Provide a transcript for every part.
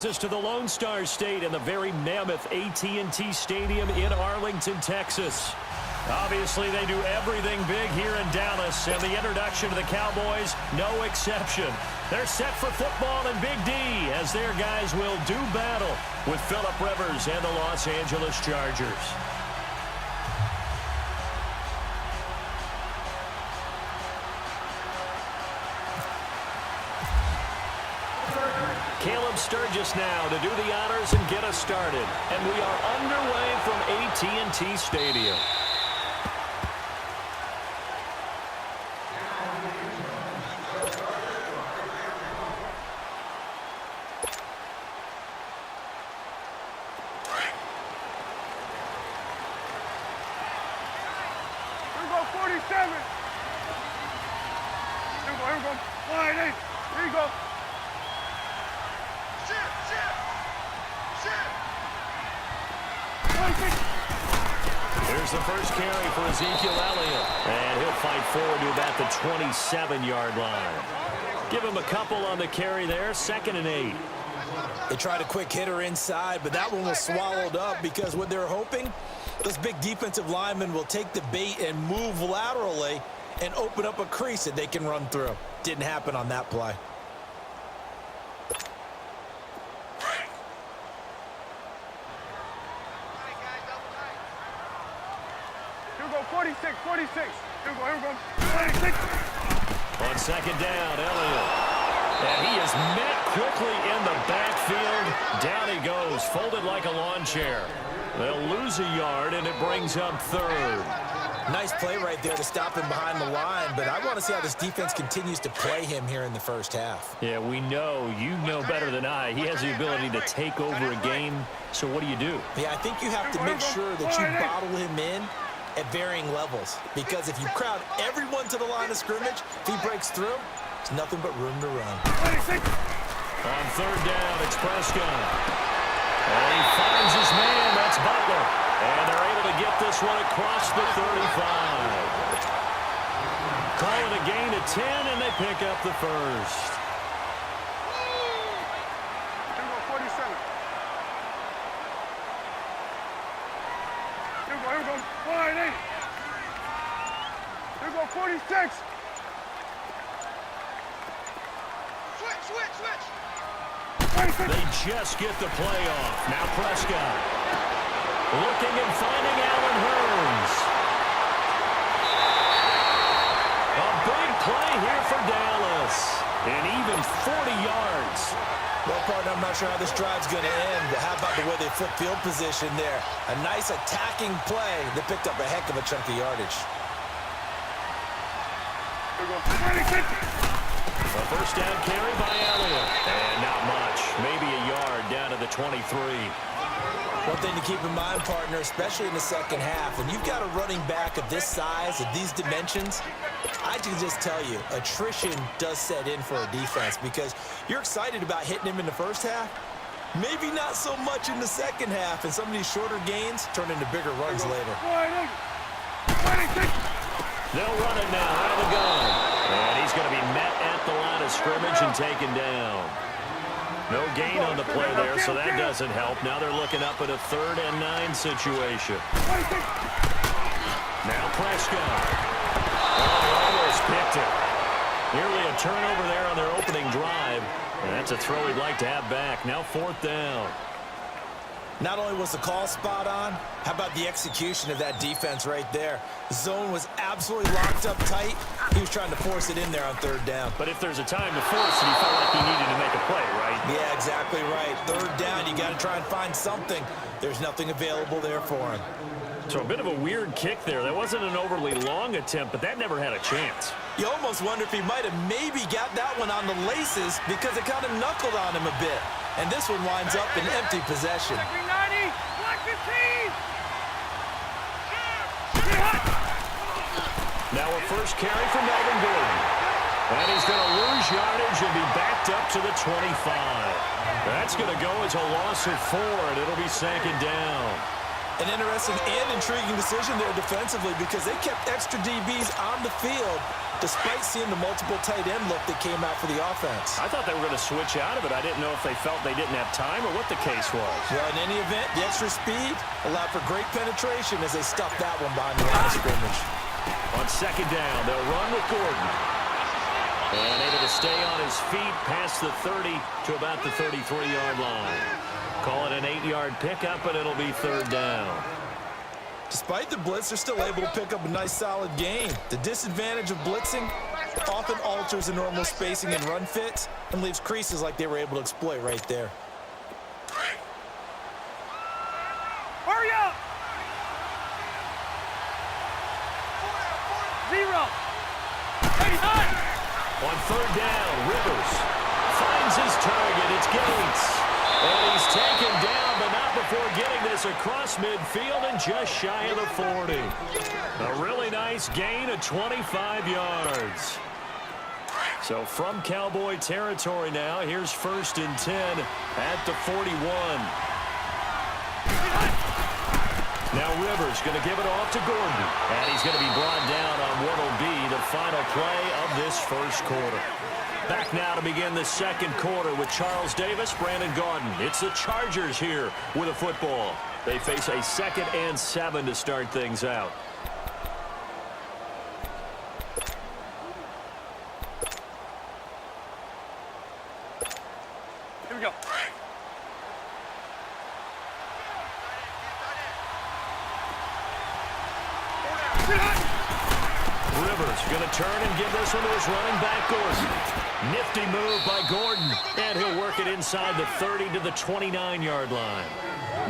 To the Lone Star State in the very mammoth AT&T Stadium in Arlington, Texas. Obviously, they do everything big here in Dallas, and the introduction to the Cowboys, no exception. They're set for football in Big D as their guys will do battle with Phillip Rivers and the Los Angeles Chargers. Caleb Sturgis now to do the honors and get us started. And we are underway from AT&T Stadium. Here we go, 47. Here we go. Line 8. Here you go. Here's the first carry for Ezekiel Elliott. And he'll fight forward to about the 27-yard line. Give him a couple on the carry there, 2nd and 8. They tried a quick hitter inside, but that one was swallowed up because what they're hoping, this big defensive lineman will take the bait and move laterally and open up a crease that they can run through. Didn't happen on that play. Here we go, 46, 46. Here we go, 46. On 2nd down, Elliott. And he is met quickly in the backfield. Down he goes, folded like a lawn chair. They'll lose a yard, and it brings up 3rd. Nice play right there to stop him behind the line, but I want to see how this defense continues to play him here in the first half. Yeah, we know. You know better than I. He has the ability to take over a game. So what do? Yeah, I think you have to make sure that you bottle him in at varying levels, because if you crowd everyone to the line of scrimmage, if he breaks through, it's nothing but room to run. 26. On 3rd down, it's Prescott. And he finds his man. That's Butler. And they're able to get this one across the 35. Call it a gain of 10, and they pick up the first. Here we go, 47. Here we go, line 8. Here we go, 46. Switch. They just get the play off. Now Prescott. Looking and finding Allen Hurns. A big play here for Dallas. And even 40 yards. Well, partner, I'm not sure how this drive's going to end, but how about the way they flip field position there? A nice attacking play that picked up a heck of a chunk of yardage. Here we go, 26. A first down carry by Elliott. And not much. Maybe a yard down to the 23. One thing to keep in mind, partner, especially in the second half, when you've got a running back of this size, of these dimensions, I can just tell you, attrition does set in for a defense because you're excited about hitting him in the first half. Maybe not so much in the second half, and some of these shorter gains turn into bigger runs later. 26. They'll run it now out of the gun. And he's going to be met at the line of scrimmage and taken down. No gain on the play there, so that doesn't help. Now they're looking up at a 3rd and 9 situation. Now Prescott. Oh, they almost picked it. Nearly a turnover there on their opening drive. And that's a throw he'd like to have back. Now 4th down. Not only was the call spot on, how about the execution of that defense right there? The zone was absolutely locked up tight. He was trying to force it in there on 3rd down. But if there's a time to force it, he felt like he needed to make a play, right? Yeah, exactly right. 3rd down, you got to try and find something. There's nothing available there for him. So a bit of a weird kick there. That wasn't an overly long attempt, but that never had a chance. You almost wonder if he might have maybe got that one on the laces because it kind of knuckled on him a bit. And this one winds up in empty possession. Now a first carry for Melvin Gordon. And he's going to lose yardage and be backed up to the 25. That's going to go as a loss of 4, and it'll be 2nd down. An interesting and intriguing decision there defensively because they kept extra DBs on the field despite seeing the multiple tight end look that came out for the offense. I thought they were going to switch out of it. I didn't know if they felt they didn't have time or what the case was. Well, in any event, the extra speed allowed for great penetration as they stuffed that one behind the line of scrimmage. On second down, they'll run with Gordon. And able to stay on his feet past the 30 to about the 33-yard line. Call it an 8-yard pickup, and it'll be third down. Despite the blitz, they're still able to pick up a nice, solid gain. The disadvantage of blitzing often alters the normal spacing and run fits and leaves creases like they were able to exploit right there. Hurry up! 0. 89! On third down, Rivers finds his target. It's Gates. And he's taken down, but not before getting this across midfield and just shy of the 40. A really nice gain of 25 yards. So from Cowboy territory now, here's 1st and 10 at the 41. Now Rivers going to give it off to Gordon. And he's going to be brought down on what will be the final play of this first quarter. Back now to begin the second quarter with Charles Davis, Brandon Gaudin. It's the Chargers here with a football. They face a 2nd and 7 to start things out. Here we go. Rivers going to turn and give this one to his running back, Gordon. Nifty move by Gordon, and he'll work it inside the 30 to the 29-yard line.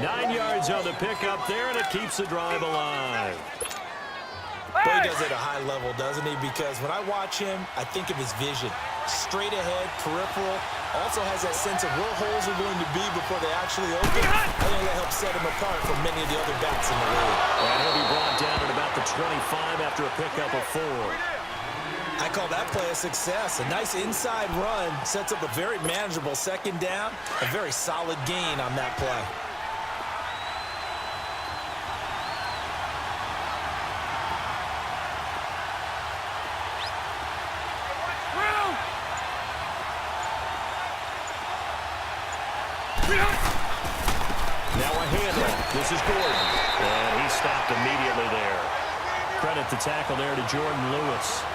9 yards on the pickup there, and it keeps the drive alive. Boy, he does it at a high level, doesn't he? Because when I watch him, I think of his vision. Straight ahead, peripheral. Also has that sense of where holes are going to be before they actually open. I think that helps set him apart from many of the other backs in the league. And he'll be brought down at about the 25 after a pickup of 4. I call that play a success. A nice inside run sets up a very manageable second down. A very solid gain on that play. Now a handoff. This is Gordon. And he stopped immediately there. Credit the tackle there to Jordan Lewis.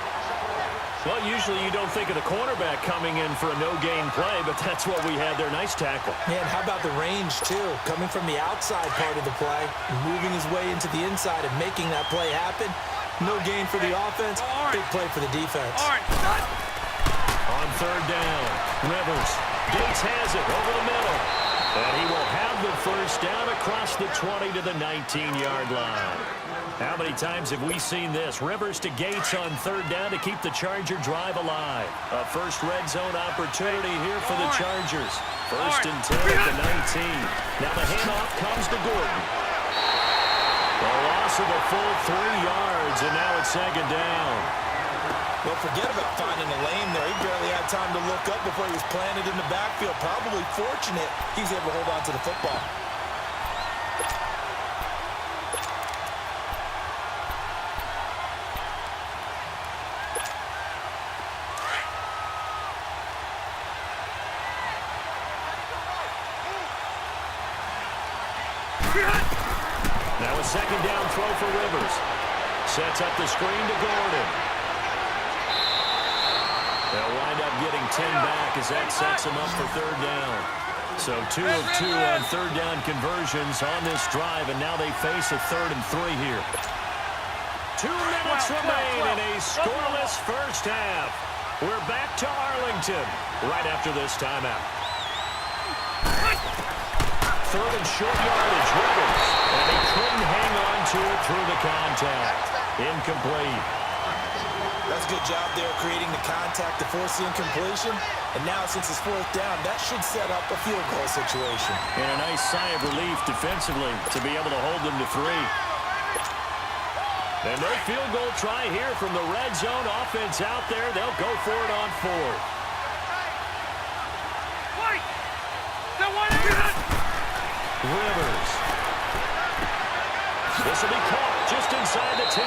Well, usually you don't think of the cornerback coming in for a no-gain play, but that's what we had there. Nice tackle. Man, how about the range, too? Coming from the outside part of the play, moving his way into the inside and making that play happen. No gain for the offense, big play for the defense. On third down, Rivers. Gates has it over the middle. And he will have the first down across the 20 to the 19-yard line. How many times have we seen this? Rivers to Gates on third down to keep the Charger drive alive. A first red zone opportunity here for the Chargers. 1st and 10 at the 19. Now the handoff comes to Gordon. A loss of a full 3 yards, and now it's second down. Well, forget about finding a lane there. He barely had time to look up before he was planted in the backfield. Probably fortunate he's able to hold on to the football. Now a second down throw for Rivers. Sets up the screen to Gordon. They'll wind up getting 10 back as that sets them up for third down. So 2 of 2 on third down conversions on this drive, and now they face a 3rd and 3 here. 2 minutes remain in a scoreless first half. We're back to Arlington right after this timeout. 3rd and short yardage, Rivers. And he couldn't hang on to it through the contact. Incomplete. That's a good job there creating the contact to force the incompletion. And now since it's 4th down, that should set up a field goal situation. And a nice sigh of relief defensively to be able to hold them to 3. And no field goal try here from the red zone offense out there. They'll go for it on 4th. Rivers. This will be caught just inside the 10.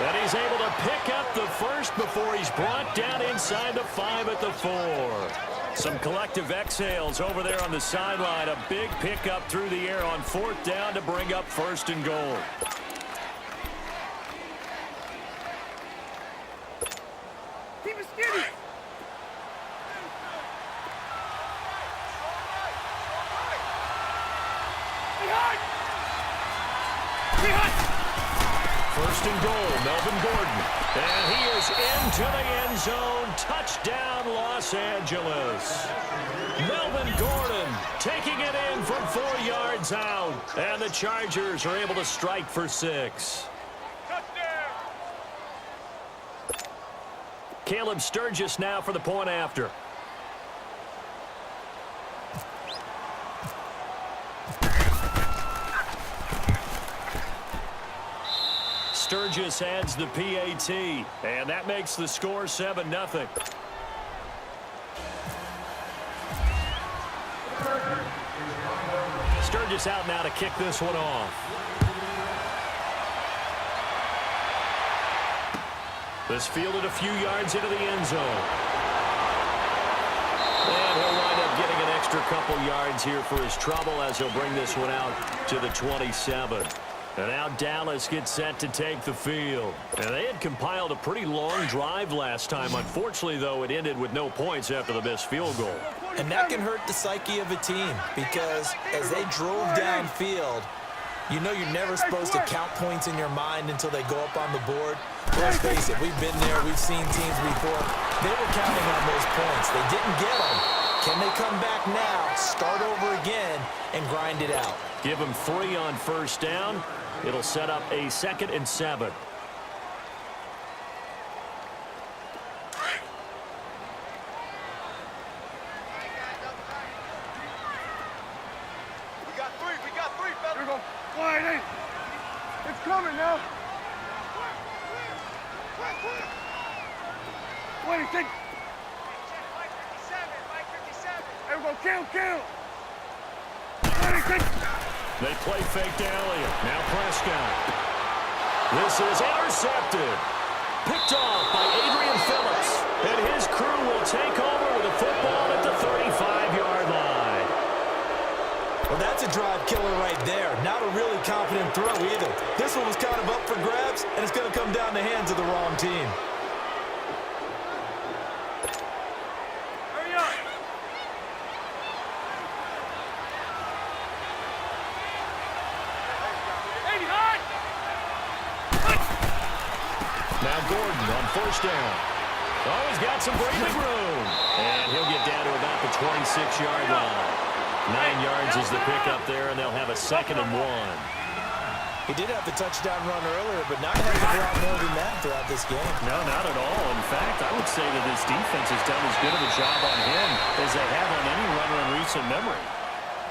And he's able to pick up the first before he's brought down inside the 5 at the 4. Some collective exhales over there on the sideline. A big pickup through the air on 4th down to bring up 1st and goal. Keep it skinny. Behind. Behind. 1st and goal, Melvin Gordon. And he is into the end zone. Touchdown, Los Angeles. Melvin Gordon taking it in from 4 yards out. And the Chargers are able to strike for 6. Touchdown. Caleb Sturgis now for the point after. Sturgis adds the PAT, and that makes the score 7-0. Sturgis out now to kick this one off. This fielded a few yards into the end zone. And he'll wind up getting an extra couple yards here for his trouble as he'll bring this one out to the 27. And now Dallas gets set to take the field. And they had compiled a pretty long drive last time. Unfortunately, though, it ended with no points after the missed field goal. And that can hurt the psyche of a team because as they drove downfield, you know you're never supposed to count points in your mind until they go up on the board. Let's face it, we've been there. We've seen teams before. They were counting on those points. They didn't get them. Can they come back now, start over again, and grind it out? Give them 3 on 1st down. It'll set up a 2nd and 7. We got 3, fella. Here we go. Wide in. It's coming now. 26. Here we go. Kill. 26. They play fake to Elliott. Now Prescott. This is intercepted. Picked off by Adrian Phillips. And his crew will take over with the football at the 35-yard line. Well, that's a drive killer right there. Not a really confident throw either. This one was kind of up for grabs, and it's going to come down the hands of the wrong team. Hurry up. Now Gordon on 1st down. Oh, he's got some breathing room. And he'll get down to about the 26-yard line. 9 yards is the pickup there, and they'll have a 2nd and 1. He did have the touchdown run earlier, but not having a lot more than that throughout this game. No, not at all. In fact, I would say that this defense has done as good of a job on him as they have on any runner in recent memory.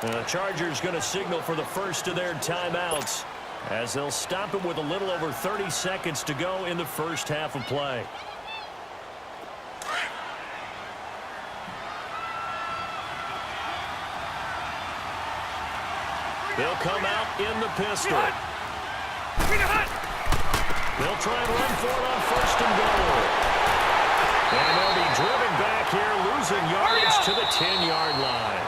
The Chargers going to signal for the first of their timeouts as they'll stop it with a little over 30 seconds to go in the first half of play. They'll come out in the pistol. They'll try and run for it on 1st and goal. And they'll be driven back here, losing yardage to the 10-yard line.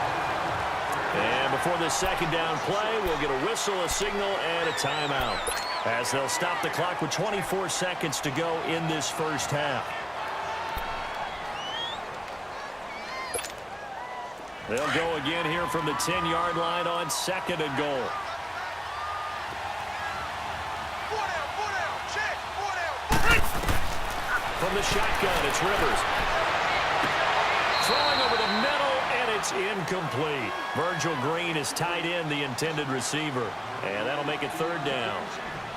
And before the 2nd down play, we'll get a whistle, a signal, and a timeout as they'll stop the clock with 24 seconds to go in this first half. They'll go again here from the 10-yard line on 2nd and goal. From the shotgun, it's Rivers. Throwing over the middle, and it's incomplete. Virgil Green is tied in, the intended receiver. And that'll make it 3rd down.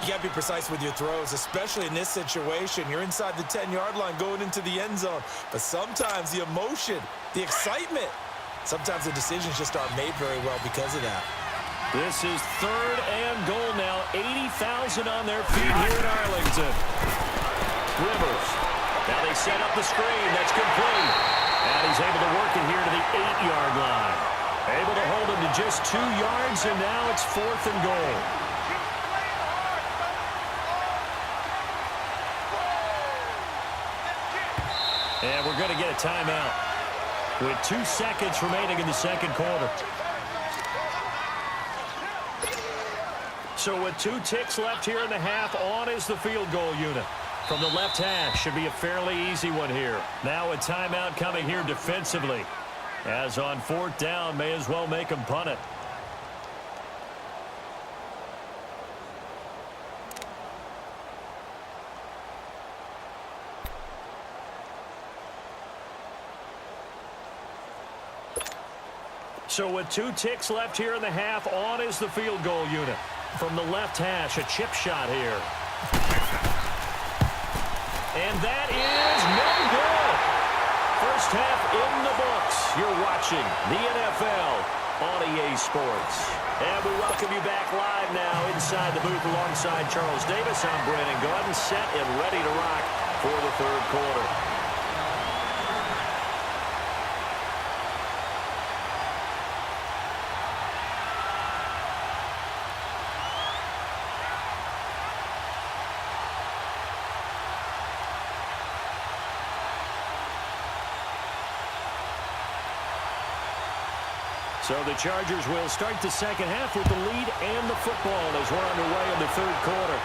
You got to be precise with your throws, especially in this situation. You're inside the 10-yard line going into the end zone. But sometimes the emotion, the excitement, sometimes the decisions just aren't made very well because of that. This is 3rd and goal now. 80,000 on their feet here in Arlington. Rivers. Now they set up the screen. That's complete. And he's able to work it here to the 8-yard line. Able to hold him to just 2 yards, and now it's 4th and goal. And we're going to get a timeout with 2 seconds remaining in the second quarter. So with 2 ticks left here in the half, on is the field goal unit. From the left hash, should be a fairly easy one here. Now a timeout coming here defensively. As on 4th down, may as well make him punt it. So with 2 ticks left here in the half, on is the field goal unit. From the left hash, a chip shot here. And that is no good. First half in the books. You're watching the NFL on EA Sports. And we welcome you back live now inside the booth alongside Charles Davis. I'm Brandon Gaudin, set and ready to rock for the third quarter. So the Chargers will start the second half with the lead and the football as we're underway in the third quarter.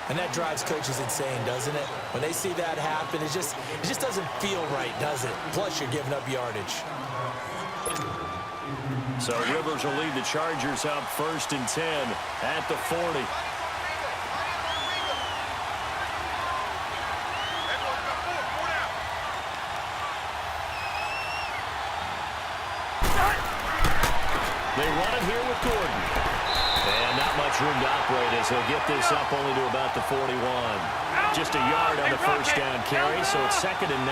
And that drives coaches insane, doesn't it? When they see that happen, it just doesn't feel right, does it? Plus, you're giving up yardage. So Rivers will lead the Chargers out 1st and 10 at the 40. They run it here with Gordon. And not much room to operate as he'll get this up only to about the 41. Just a yard on the first down carry, so it's 2nd and 9.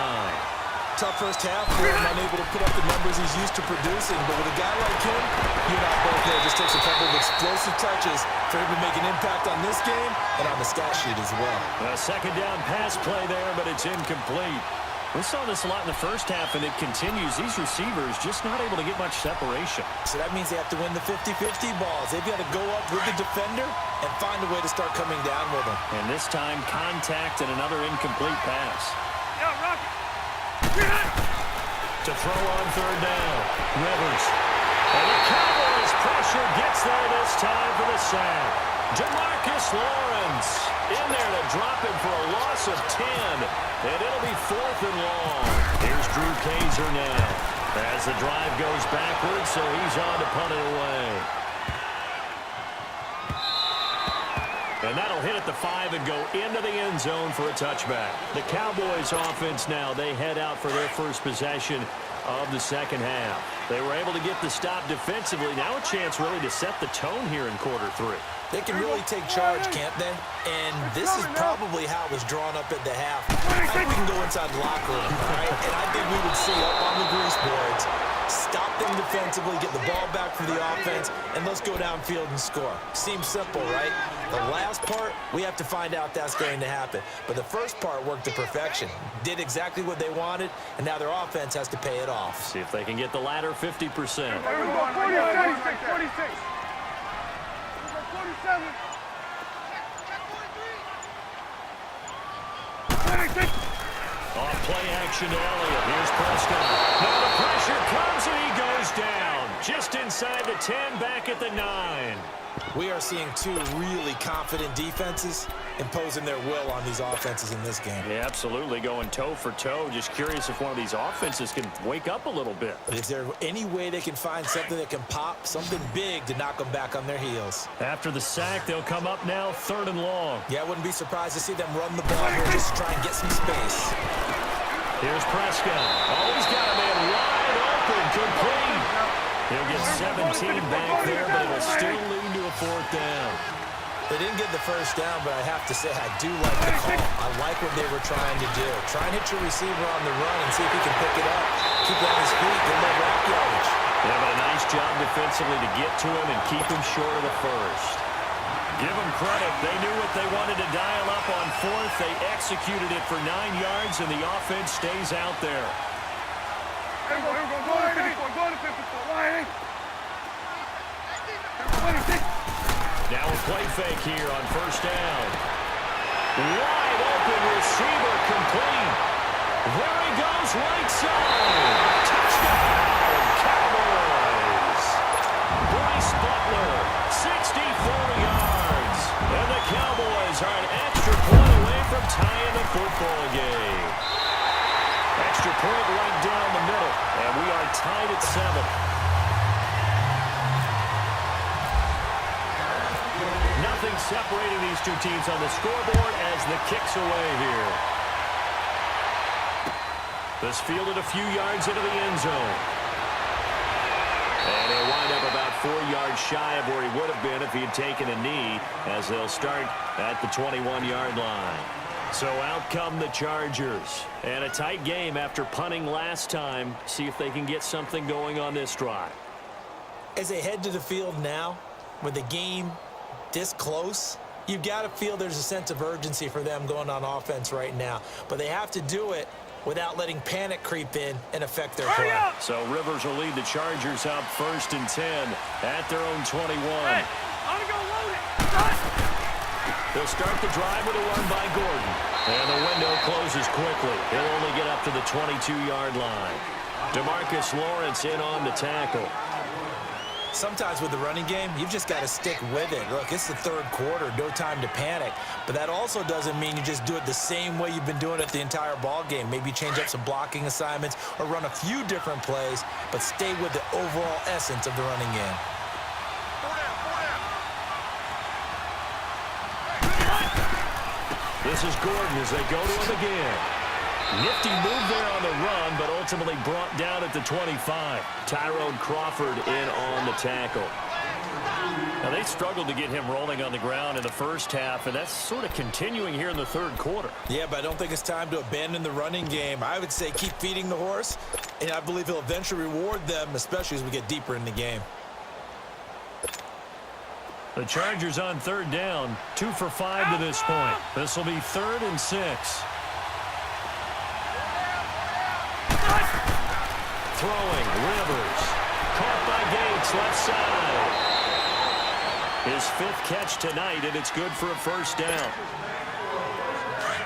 Tough first half for him, unable to put up the numbers he's used to producing. But with a guy like him, you and I both know it just takes a couple of explosive touches for him to make an impact on this game and on the stat sheet as well. A second down pass play there, but it's incomplete. We saw this a lot in the first half, and it continues. These receivers just not able to get much separation. So that means they have to win the 50-50 balls. They've got to go up with the defender and find a way to start coming down with him. And this time, contact and another incomplete pass. Yo, Rocky. To throw on 3rd down. Rivers. And the Cowboys pressure gets there this time for the sack. Demarcus Lawrence in there to drop him for a loss of 10. And it'll be 4th and long. Here's Drew Kaiser now. As the drive goes backwards, so he's on to punt it away. And that'll hit at the 5 and go into the end zone for a touchback. The Cowboys offense now, they head out for their first possession of the second half. They were able to get the stop defensively. Now a chance really to set the tone here in quarter 3. They can really take charge, can't they? And this is probably how it was drawn up at the half. I think we can go inside the locker room, all right? And I think we would see up on the grease boards, stop them defensively, get the ball back for the offense, and let's go downfield and score. Seems simple, right? The last part, we have to find out that's going to happen. But the first part worked to perfection. Did exactly what they wanted, and now their offense has to pay it off. See if they can get the latter 50%. Here we go, 46, 46. 47. 46. Off play action to Elliott. Here's Prescott. Now the pressure comes and he goes down. Just inside the 10, back at the 9. We are seeing 2 really confident defenses imposing their will on these offenses in this game. Yeah, absolutely, going toe for toe. Just curious if one of these offenses can wake up a little bit. Is there any way they can find something that can pop, something big to knock them back on their heels? After the sack, they'll come up now 3rd and long. Yeah, I wouldn't be surprised to see them run the ball here just to try and get some space. Here's Prescott. Oh, he's got a man wide open, complete. He'll get 17 back there, but it'll still lead to a 4th down. They didn't get the first down, but I have to say I do like the call. I like what they were trying to do. Try and hit your receiver on the run and see if he can pick it up. Keep it on his feet, get a little rack yardage. Yeah, but a nice job defensively to get to him and keep him short of the first. Give them credit. They knew what they wanted to dial up on 4th. They executed it for 9 yards, and the offense stays out there. Here we go, go to 54, go to 54, line. 26. Now a play fake here on 1st down. Wide open receiver complete. There he goes, right side. Touchdown, Cowboys. Bryce Butler, 64 yards. And the Cowboys are an extra point away from tying the football game. Extra point right down the middle, and we are tied at 7. Nothing separating these two teams on the scoreboard as the kick's away here. This fielded a few yards into the end zone. And he'll wind up about 4 yards shy of where he would have been if he had taken a knee, as they'll start at the 21-yard line. So out come the Chargers. And a tight game after punting last time. See if they can get something going on this drive. As they head to the field now, with the game this close, you've got to feel there's a sense of urgency for them going on offense right now. But they have to do it without letting panic creep in and affect their play. So Rivers will lead the Chargers out 1st and 10 at their own 21. Hey, I'm going to go load it. They'll start the drive with a run by Gordon. And the window closes quickly. He'll only get up to the 22-yard line. DeMarcus Lawrence in on the tackle. Sometimes with the running game, you've just got to stick with it. Look, it's the third quarter, no time to panic. But that also doesn't mean you just do it the same way you've been doing it the entire ball game. Maybe change up some blocking assignments or run a few different plays, but stay with the overall essence of the running game. This is Gordon as they go to him again. Nifty move there on the run, but ultimately brought down at the 25. Tyrone Crawford in on the tackle. Now, they struggled to get him rolling on the ground in the first half, and that's sort of continuing here in the third quarter. Yeah, but I don't think it's time to abandon the running game. I would say keep feeding the horse, and I believe he'll eventually reward them, especially as we get deeper in the game. The Chargers on 3rd down, 2 for 5 to this point. This will be 3rd and 6. Throwing, Rivers. Caught by Gates, left side. His 5th catch tonight, and it's good for a 1st down.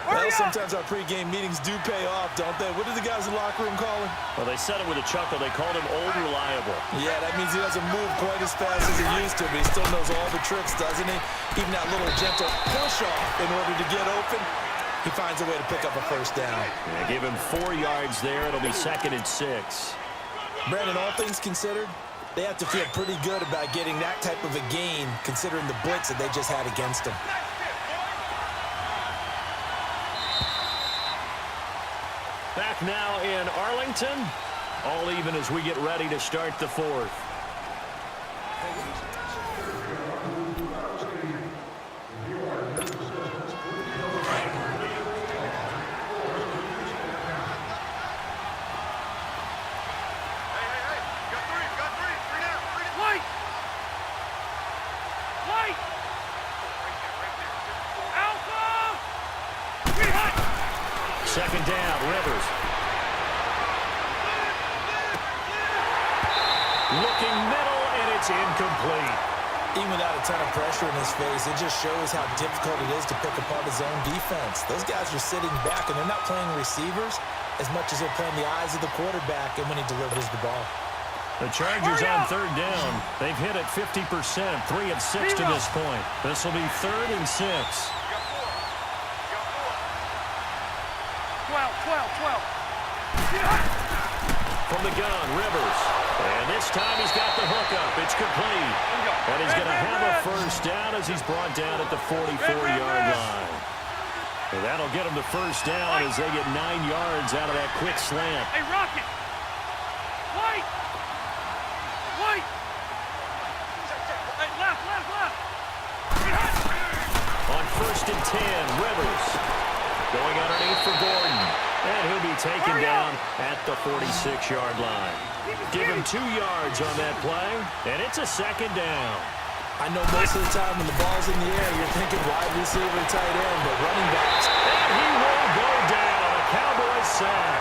Well, sometimes our pregame meetings do pay off, don't they? What do the guys in the locker room call him? Well, they said it with a chuckle. They called him Old Reliable. Yeah, that means he doesn't move quite as fast as he used to, but he still knows all the tricks, doesn't he? Even that little gentle push-off in order to get open. He finds a way to pick up a 1st down. Yeah, give him 4 yards there. It'll be 2nd and 6. Brandon, all things considered, they have to feel pretty good about getting that type of a gain, considering the blitz that they just had against them. Back now in Arlington. All even as we get ready to start the 4th. Second down, Rivers. Looking middle, and it's incomplete. Even without a ton of pressure in his face, it just shows how difficult it is to pick apart his own defense. Those guys are sitting back, and they're not playing receivers as much as they're playing the eyes of the quarterback and when he delivers the ball. The Chargers on 3rd down. They've hit it 50%, 3 of 6 to this point. This will be 3rd and 6. 12. From the gun, Rivers. And this time he's got the hookup. It's complete. And he's going to have a 1st down as he's brought down at the 44-yard line. So that'll get him the 1st down as they get 9 yards out of that quick slant. Hey, Rocket! White! Hey, left! On 1st and 10, Rivers. Going underneath for Gordon. And he'll be taken down at the 46-yard line. Give him 2 yards on that play, and it's a 2nd down. I know most of the time when the ball's in the air, you're thinking wide receiver, tight end, but running backs. And he will go down. A Cowboys sack.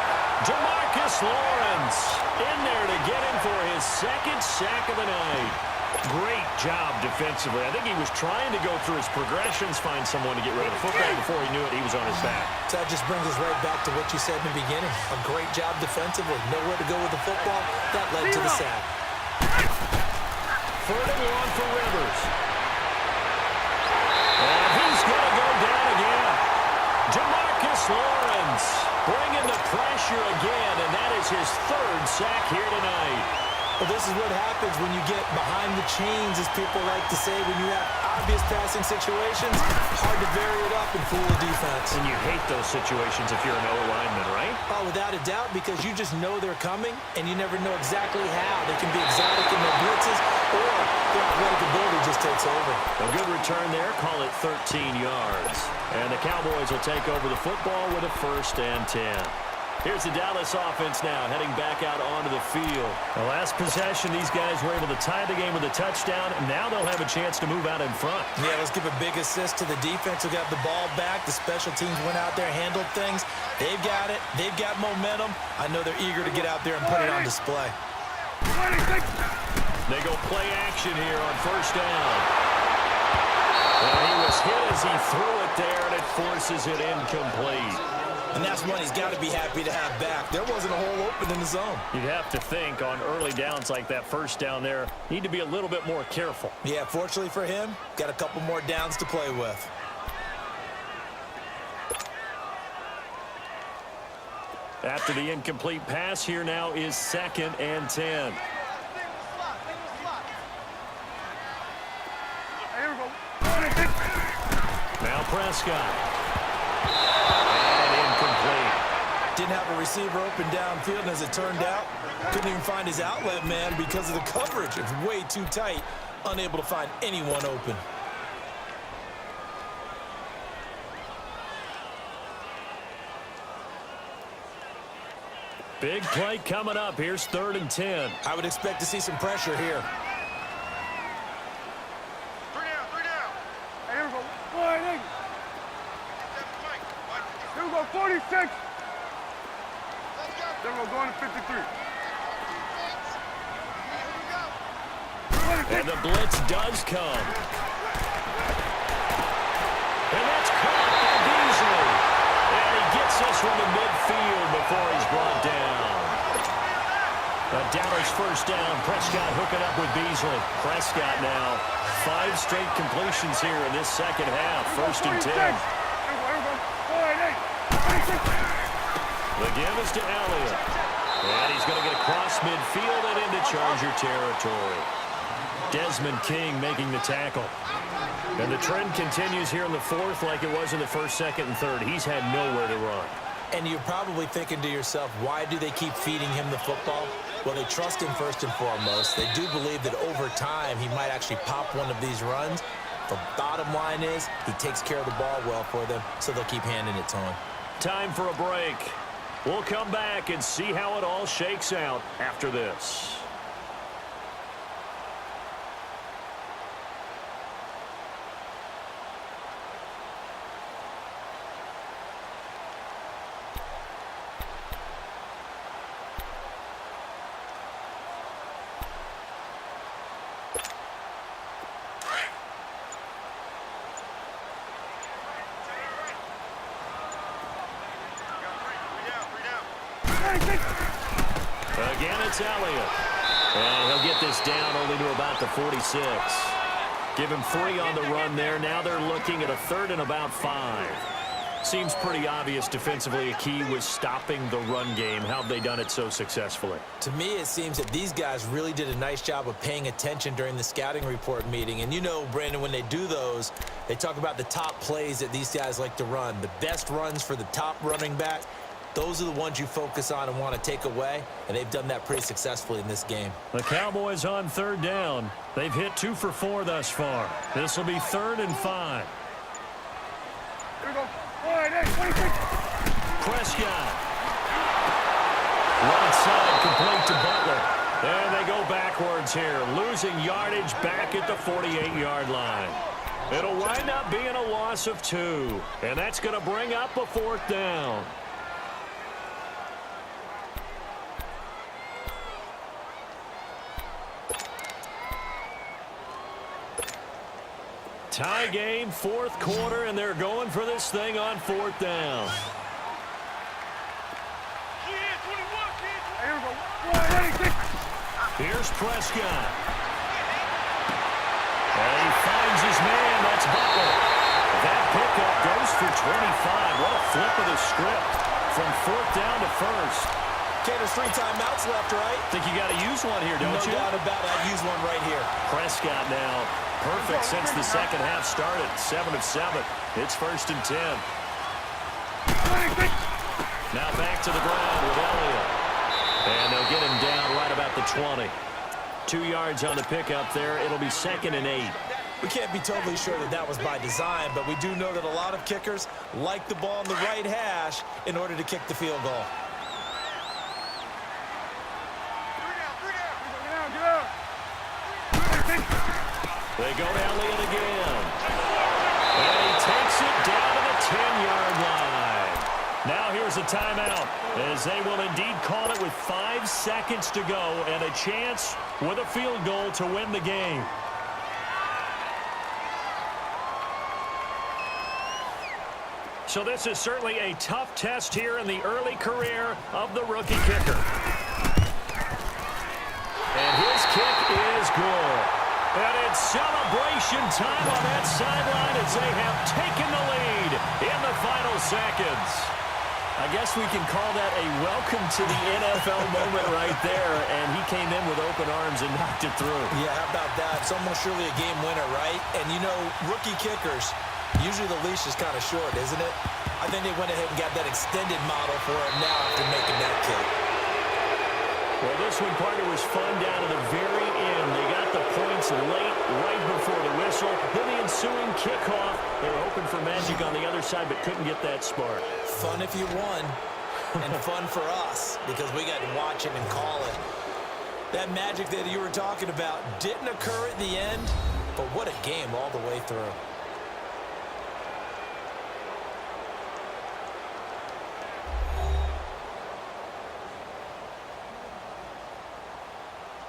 DeMarcus Lawrence in there to get him for his 2nd sack of the night. Great job defensively. I think he was trying to go through his progressions, find someone to get rid of the football. Before he knew it, he was on his back. So that just brings us right back to what you said in the beginning. A great job defensively. Nowhere to go with the football. That led to the sack. 3rd and long for Rivers. And he's going to go down again. Jamarcus Lawrence bringing the pressure again, and that is his 3rd sack here tonight. Well, this is what happens when you get behind the chains, as people like to say, when you have obvious passing situations. Hard to vary it up and fool the defense. And you hate those situations if you're an O-lineman, right? Oh, without a doubt, because you just know they're coming, and you never know exactly how. They can be exotic in their blitzes, or their athletic ability just takes over. A good return there, call it 13 yards. And the Cowboys will take over the football with a 1st and 10. Here's the Dallas offense now, heading back out onto the field. The last possession, these guys were able to tie the game with a touchdown, and now they'll have a chance to move out in front. Yeah, let's give a big assist to the defense who got the ball back. The special teams went out there, handled things. They've got it. They've got momentum. I know they're eager to get out there and put it on display. They go play action here on 1st down. And he was hit as he threw it there, and it forces it incomplete. And that's one he's got to be happy to have back. There wasn't a hole open in the zone. You'd have to think on early downs like that 1st down there, need to be a little bit more careful. Yeah, fortunately for him, got a couple more downs to play with. After the incomplete pass, here now is 2nd and 10. Now Prescott. Didn't have a receiver open downfield, and as it turned out, couldn't even find his outlet man because of the coverage. It's way too tight, unable to find anyone open. Big play coming up. Here's 3rd and 10. I would expect to see some pressure here. 3 down. Hey, here we go. Boy, nigga. Here we go, 46. Then we're going to 53. And the blitz does come. And that's caught by Beasley. And he gets this one to midfield before he's brought down. A Dallas 1st down. Prescott hooking up with Beasley. Prescott now 5 straight completions here in this 2nd half. 1st and 10. The give is to Elliott. And he's going to get across midfield and into Charger territory. Desmond King making the tackle. And the trend continues here in the 4th like it was in the 1st, 2nd, and 3rd. He's had nowhere to run. And you're probably thinking to yourself, why do they keep feeding him the football? Well, they trust him first and foremost. They do believe that over time he might actually pop one of these runs. The bottom line is he takes care of the ball well for them, so they'll keep handing it to him. Time for a break. We'll come back and see how it all shakes out after this. Again, it's Elliott. And he'll get this down only to about the 46. Give him 3 on the run there. Now they're looking at a 3rd and about 5. Seems pretty obvious defensively a key was stopping the run game. How have they done it so successfully? To me, it seems that these guys really did a nice job of paying attention during the scouting report meeting. And you know, Brandon, when they do those, they talk about the top plays that these guys like to run. The best runs for the top running back. Those are the ones you focus on and want to take away, and they've done that pretty successfully in this game. The Cowboys on 3rd down. They've hit 2 for 4 thus far. This will be 3rd and 5. Here we go. 26. Prescott. Right side complete to Butler. And they go backwards here, losing yardage back at the 48-yard line. It'll wind up being a loss of 2, and that's going to bring up a 4th down. Tie game, fourth quarter, and they're going for this thing on fourth down. Here's Prescott. And he finds his man. That's Butler. That pickup goes for 25. What a flip of the script from fourth down to first. Okay, there's 3 timeouts left, right? Think you got to use one here, don't you? No doubt about it. I'd use one right here. Prescott now perfect since the second half started. 7 of 7. It's 1st and 10. Now back to the ground with Elliott. And they'll get him down right about the 20. 2 yards on the pickup there. It'll be 2nd and 8. We can't be totally sure that that was by design, but we do know that a lot of kickers like the ball on the right hash in order to kick the field goal. They go to Elliott again. And he takes it down to the 10-yard line. Now here's a timeout, as they will indeed call it with 5 seconds to go and a chance with a field goal to win the game. So this is certainly a tough test here in the early career of the rookie kicker. And his kick is good. And it's celebration time on that sideline as they have taken the lead in the final seconds. I guess we can call that a welcome to the NFL moment right there, and he came in with open arms and knocked it through. Yeah, how about that? It's almost surely a game winner, right? And, you know, rookie kickers, usually the leash is kind of short, isn't it? I think they went ahead and got that extended model for him now after making that kick. Well, this one, partner, was fun down to the very end. They got the points late, right before the whistle. Then the ensuing kickoff. They were hoping for magic on the other side, but couldn't get that spark. Fun if you won, and fun for us, because we got to watch it and call it. That magic that you were talking about didn't occur at the end, but what a game all the way through.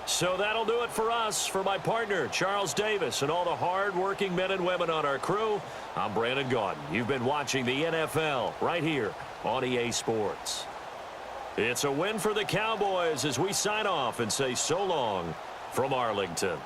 So that'll do it for us. For my partner, Charles Davis, and all the hard-working men and women on our crew, I'm Brandon Gaudin. You've been watching the NFL right here on EA Sports. It's a win for the Cowboys as we sign off and say so long from Arlington.